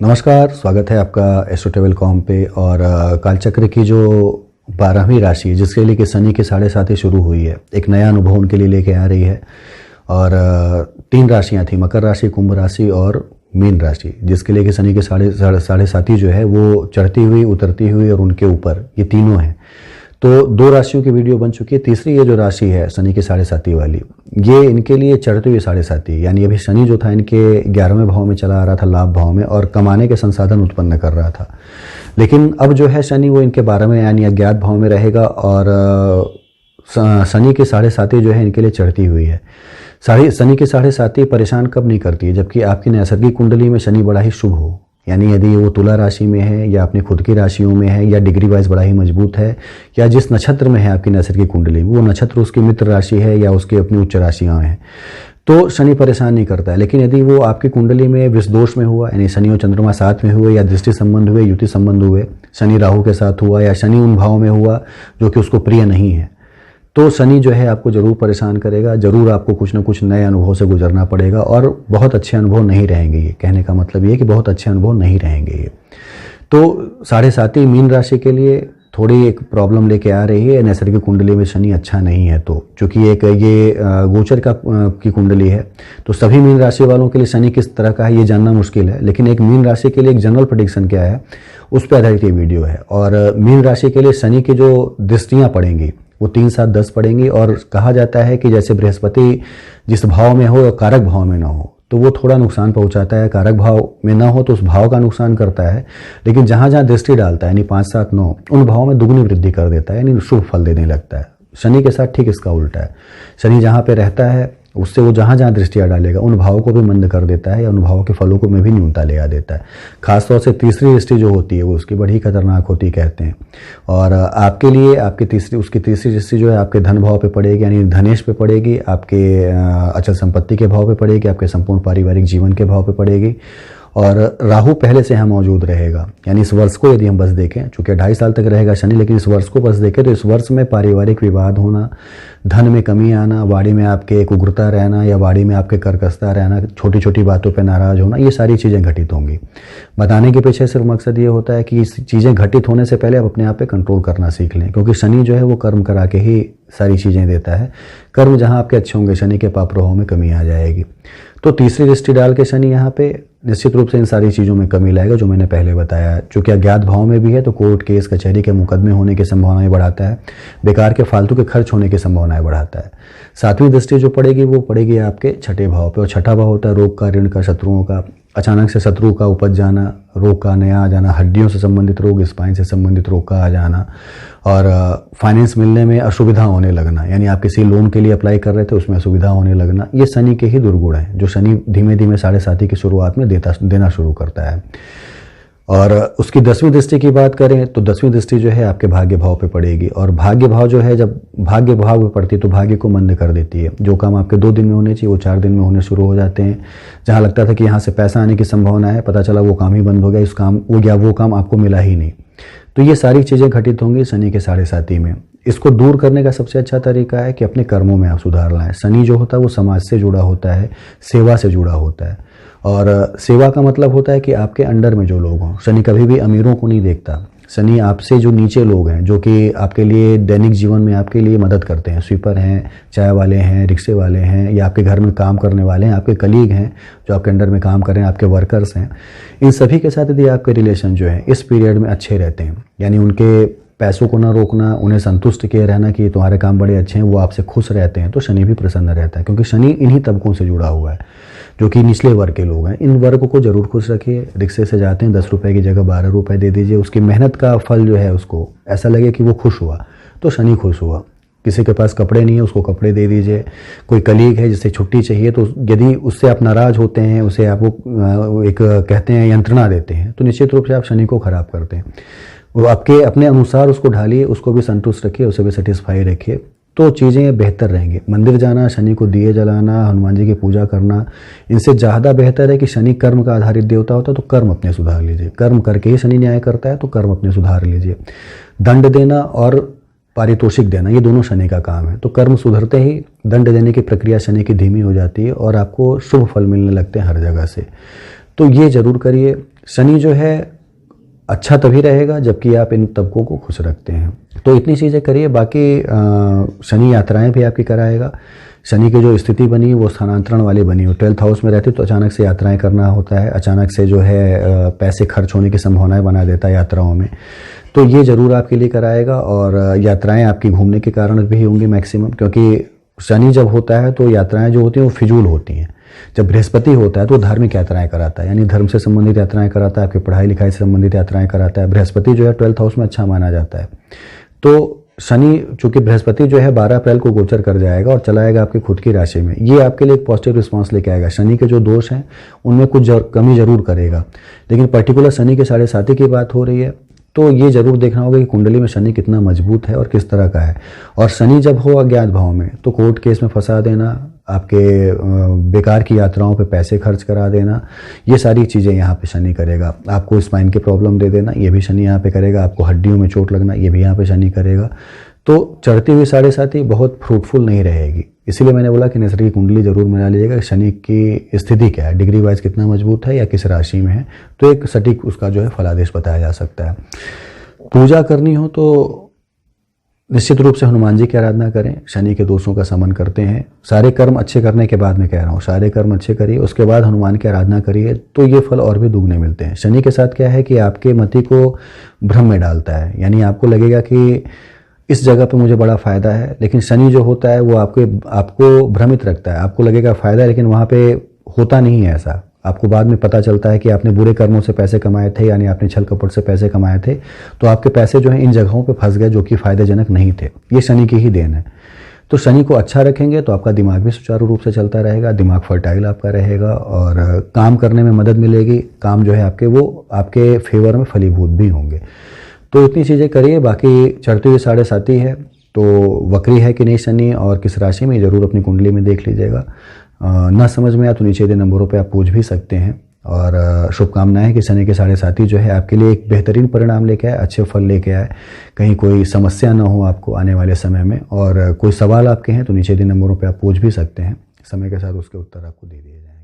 नमस्कार, स्वागत है आपका एस्ट्रोट्रेवल.com पे। और कालचक्र की जो 12वीं राशि जिसके लिए कि शनि की 7.5 शुरू हुई है, एक नया अनुभव उनके लिए लेके आ रही है। और 3 राशियां थी, मकर राशि, कुंभ राशि और मीन राशि, जिसके लिए कि शनि के 7.5 जो है वो चढ़ती हुई, उतरती हुई और उनके ऊपर, ये तीनों हैं। तो 2 राशियों की वीडियो बन चुकी है। तीसरी ये जो राशि है शनि की 7.5 वाली, ये इनके लिए चढ़ती हुई 7.5, यानी अभी शनि जो था इनके 11वें भाव में चला आ रहा था, लाभ भाव में, और कमाने के संसाधन उत्पन्न कर रहा था। लेकिन अब जो है शनि वो इनके 12वें यानी अज्ञात भाव में रहेगा। और शनि की 7.5 जो है इनके लिए चढ़ती हुई है। शनि की 7.5 परेशान कब नहीं करती है, जबकि आपकी नैसर्गिक कुंडली में शनि बड़ा ही शुभ हो, यानी यदि वो तुला राशि में है या अपनी खुद की राशियों में है या डिग्री वाइज बड़ा ही मजबूत है, या जिस नक्षत्र में है आपकी नैसर्गिक कुंडली में, वो नक्षत्र उसकी मित्र राशि है या उसकी अपनी उच्च राशियां हैं, तो शनि परेशान नहीं करता है। लेकिन यदि वो आपकी कुंडली में विष दोष में हुआ, यानी शनि और चंद्रमा साथ में हुए, या दृष्टि संबंध हुए, युति संबंध हुए, शनि राहु के साथ हुआ, या शनि उन भाव में हुआ जो कि उसको प्रिय नहीं है, तो शनि जो है आपको जरूर परेशान करेगा। जरूर आपको कुछ ना कुछ नए अनुभव से गुजरना पड़ेगा, और बहुत अच्छे अनुभव नहीं रहेंगे। ये कहने का मतलब ये कि बहुत अच्छे अनुभव नहीं रहेंगे ये। तो 7.5 मीन राशि के लिए थोड़ी एक प्रॉब्लम लेके आ रही है। नैसर्गिक कुंडली में शनि अच्छा नहीं है, तो चूंकि एक ये गोचर की कुंडली है, तो सभी मीन राशि वालों के लिए शनि किस तरह का है ये जानना मुश्किल है। लेकिन एक मीन राशि के लिए एक जनरल प्रेडिक्शन क्या है, उस पर आधारित ये वीडियो है। और मीन राशि के लिए शनि की जो दृष्टियाँ पड़ेंगी वो 3, 7, 10 पड़ेंगी। और कहा जाता है कि जैसे बृहस्पति जिस भाव में हो, कारक भाव में ना हो, तो वो थोड़ा नुकसान पहुंचाता है। कारक भाव में ना हो तो उस भाव का नुकसान करता है, लेकिन जहां जहां दृष्टि डालता है, यानी 5, 7, 9, उन भाव में दुगनी वृद्धि कर देता है, यानी शुभ फल देने लगता है। शनि के साथ ठीक इसका उल्टा है। शनि जहां पे रहता है उससे वो जहां जहां दृष्टियां डालेगा उन भावों को भी मंद कर देता है, या उन भावों के फलों को में भी न्यूनता ले आ देता है। खासतौर से तीसरी दृष्टि जो होती है वो उसकी बड़ी खतरनाक होती कहते हैं। और आपके लिए उसकी तीसरी दृष्टि जो है आपके धन भाव पे पड़ेगी, यानी धनेश पे पड़ेगी, आपके अचल संपत्ति के भाव पे पड़ेगी, आपके संपूर्ण पारिवारिक जीवन के भाव पे पड़ेगी। और राहु पहले से यहाँ मौजूद रहेगा, यानी इस वर्ष को यदि हम बस देखें, चूंकि 2.5 साल तक रहेगा शनि, लेकिन इस वर्ष को बस देखें तो इस वर्ष में पारिवारिक विवाद होना, धन में कमी आना, वाड़ी में आपके एक उग्रता रहना, या वाड़ी में आपके कर्कशता रहना, छोटी छोटी बातों पे नाराज होना, ये सारी चीज़ें घटित होंगी। बताने के पीछे सिर्फ मकसद ये होता है कि इस चीज़ें घटित होने से पहले आप अपने आप पे कंट्रोल करना सीख लें, क्योंकि शनि जो है वो कर्म करा के ही सारी चीज़ें देता है। कर्म जहाँ आपके अच्छे होंगे, शनि के पाप प्रभाव में कमी आ जाएगी। तो तीसरी दृष्टि डाल के शनि यहाँ पे निश्चित रूप से इन सारी चीज़ों में कमी लाएगा जो मैंने पहले बताया। चूँकि अज्ञात भाव में भी है तो कोर्ट केस कचहरी के मुकदमे होने की संभावनाएं बढ़ाता है, बेकार के फालतू के खर्च होने की संभावनाएं बढ़ाता है। 7वीं दृष्टि जो पड़ेगी वो पड़ेगी आपके 6ठे भाव पे, और 6ठा भाव होता है रोग का, ऋण का, शत्रुओं का, अचानक से शत्रु का उपज जाना, रोग का नया आ जाना, हड्डियों से संबंधित रोग, स्पाइन से संबंधित रोग का आ जाना, और फाइनेंस मिलने में असुविधा होने लगना, यानी आप किसी लोन के लिए अप्लाई कर रहे थे उसमें असुविधा होने लगना। ये शनि के ही दुर्गुण हैं जो शनि धीमे धीमे 7.5 की शुरुआत में देना शुरू करता है। और उसकी 10वीं दृष्टि की बात करें तो 10वीं दृष्टि जो है आपके भाग्य भाव पे पड़ेगी। और भाग्य भाव जो है जब भाग्य भाव पे पड़ती है तो भाग्य को मंद कर देती है। जो काम आपके 2 दिन में होने चाहिए वो 4 दिन में होने शुरू हो जाते हैं। जहाँ लगता था कि यहाँ से पैसा आने की संभावना है, पता चला वो काम ही बंद हो गया, वो काम आपको मिला ही नहीं। तो ये सारी चीज़ें घटित होंगी शनि के 7.5 में। इसको दूर करने का सबसे अच्छा तरीका है कि अपने कर्मों में आप सुधार लाएं। शनि जो होता है वो समाज से जुड़ा होता है, सेवा से जुड़ा होता है। और सेवा का मतलब होता है कि आपके अंडर में जो लोग हों। शनि कभी भी अमीरों को नहीं देखता। शनि आपसे जो नीचे लोग हैं, जो कि आपके लिए दैनिक जीवन में आपके लिए मदद करते हैं, स्वीपर हैं, चाय वाले हैं, रिक्शे वाले हैं, या आपके घर में काम करने वाले हैं, आपके कलीग हैं जो आपके अंडर में काम कर रहे हैं, आपके वर्कर्स हैं, इन सभी के साथ यदि आपके रिलेशन जो है इस पीरियड में अच्छे रहते हैं, यानी उनके पैसों को ना रोकना, उन्हें संतुष्ट किए रहना कि तुम्हारे काम बड़े अच्छे हैं, वो आपसे खुश रहते हैं, तो शनि भी प्रसन्न रहता है। क्योंकि शनि इन्हीं तबकों से जुड़ा हुआ है जो कि निचले वर्ग के लोग हैं। इन वर्ग को जरूर खुश रखिए। रिक्शे से जाते हैं 10 रुपए की जगह 12 रुपए दे दीजिए, उसकी मेहनत का फल जो है उसको ऐसा लगे कि वो खुश हुआ, तो शनि खुश हुआ। किसी के पास कपड़े नहीं है उसको कपड़े दे दीजिए। कोई कलीग है जिसे छुट्टी चाहिए, तो यदि उससे आप नाराज होते हैं, उसे आप वो एक कहते हैं यंत्रणा देते हैं, तो निश्चित रूप से आप शनि को खराब करते हैं। वो आपके अपने अनुसार उसको ढालिए, उसको भी संतुष्ट रखिए, उसे भी सेटिस्फाई रखिए, तो चीज़ें बेहतर रहेंगी। मंदिर जाना, शनि को दिए जलाना, हनुमान जी की पूजा करना, इनसे ज़्यादा बेहतर है कि शनि कर्म का आधारित देवता होता है, तो कर्म अपने सुधार लीजिए। कर्म करके ही शनि न्याय करता है, तो कर्म अपने सुधार लीजिए। दंड देना और पारितोषिक देना ये दोनों शनि का काम है, तो कर्म सुधरते ही दंड देने की प्रक्रिया शनि की धीमी हो जाती है और आपको शुभ फल मिलने लगते हैं हर जगह से। तो ये जरूर करिए। शनि जो है अच्छा तभी रहेगा जबकि आप इन तबकों को खुश रखते हैं। तो इतनी चीज़ें करिए। बाकी शनि यात्राएं भी आपकी कराएगा। शनि की जो स्थिति बनी वो स्थानांतरण वाली बनी हो, 12th हाउस में रहती तो अचानक से यात्राएं करना होता है, अचानक से जो है पैसे खर्च होने की संभावनाएं बना देता है यात्राओं में। तो ये ज़रूर आपके लिए कराएगा। और यात्राएं आपकी घूमने के कारण भी होंगी मैक्सिमम, क्योंकि शनि जब होता है तो यात्राएं जो होती हैं वो फिजूल होती हैं। जब बृहस्पति होता है तो धार्मिक यात्राएं कराता है, यानी धर्म से संबंधित यात्राएं कराता है, आपकी पढ़ाई लिखाई से संबंधित यात्राएं कराता है। बृहस्पति जो है 12th हाउस में अच्छा माना जाता है। तो शनि, चूंकि बृहस्पति जो है 12 अप्रैल को गोचर कर जाएगा और चलाएगा आपकी खुद की राशि में, ये आपके लिए एक पॉजिटिव रिस्पांस लेके आएगा। शनि के जो दोष हैं उनमें कुछ कमी जरूर करेगा, लेकिन पर्टिकुलर शनि के 7.5 की बात हो रही है तो ये जरूर देखना होगा कि कुंडली में शनि कितना मजबूत है और किस तरह का है। और शनि जब हो अज्ञात भाव में तो कोर्ट केस में फंसा देना, आपके बेकार की यात्राओं पे पैसे खर्च करा देना, ये सारी चीज़ें यहाँ पे शनि करेगा। आपको स्पाइन की प्रॉब्लम दे देना, ये भी शनि यहाँ पे करेगा। आपको हड्डियों में चोट लगना, ये भी यहाँ पे शनि करेगा। तो चढ़ती हुई 7.5 बहुत फ्रूटफुल नहीं रहेगी। इसीलिए मैंने बोला कि निसर्ग की कुंडली जरूर मिला लीजिएगा। शनि की स्थिति क्या है, डिग्री वाइज कितना मजबूत है या किस राशि में है, तो एक सटीक उसका जो है फलादेश बताया जा सकता है। पूजा करनी हो तो निश्चित रूप से हनुमान जी की आराधना करें, शनि के दोषों का शमन करते हैं। सारे कर्म अच्छे करने के बाद मैं कह रहा हूँ, सारे कर्म अच्छे करिए, उसके बाद हनुमान की आराधना करिए तो ये फल और भी दुगने मिलते हैं। शनि के साथ क्या है कि आपके मति को भ्रम में डालता है, यानी आपको लगेगा कि इस जगह पे मुझे बड़ा फ़ायदा है, लेकिन शनि जो होता है वो आपको भ्रमित रखता है। आपको लगेगा फ़ायदा है लेकिन वहाँ पे होता नहीं है ऐसा। आपको बाद में पता चलता है कि आपने बुरे कर्मों से पैसे कमाए थे, यानी आपने छल कपट से पैसे कमाए थे, तो आपके पैसे जो हैं इन जगहों पे फंस गए जो कि फ़ायदेजनक नहीं थे। ये शनि की ही देन है। तो शनि को अच्छा रखेंगे तो आपका दिमाग भी सुचारू रूप से चलता रहेगा, दिमाग फर्टाइल आपका रहेगा और काम करने में मदद मिलेगी। काम जो है आपके वो आपके फेवर में फलीभूत भी होंगे। तो इतनी चीज़ें करिए। बाकी चढ़ती हुई 7.5 है तो वक्री है कि नहीं शनि और किस राशि में, ज़रूर अपनी कुंडली में देख लीजिएगा। ना समझ में आया तो नीचे दिए नंबरों पे आप पूछ भी सकते हैं। और शुभकामनाएं कि शनि के 7.5 जो है आपके लिए एक बेहतरीन परिणाम लेके आए, अच्छे फल लेके आए, कहीं कोई समस्या ना हो आपको आने वाले समय में। और कोई सवाल आपके हैं तो नीचे दिए नंबरों पे आप पूछ भी सकते हैं, समय के साथ उसके उत्तर आपको दे दिए जाएंगे।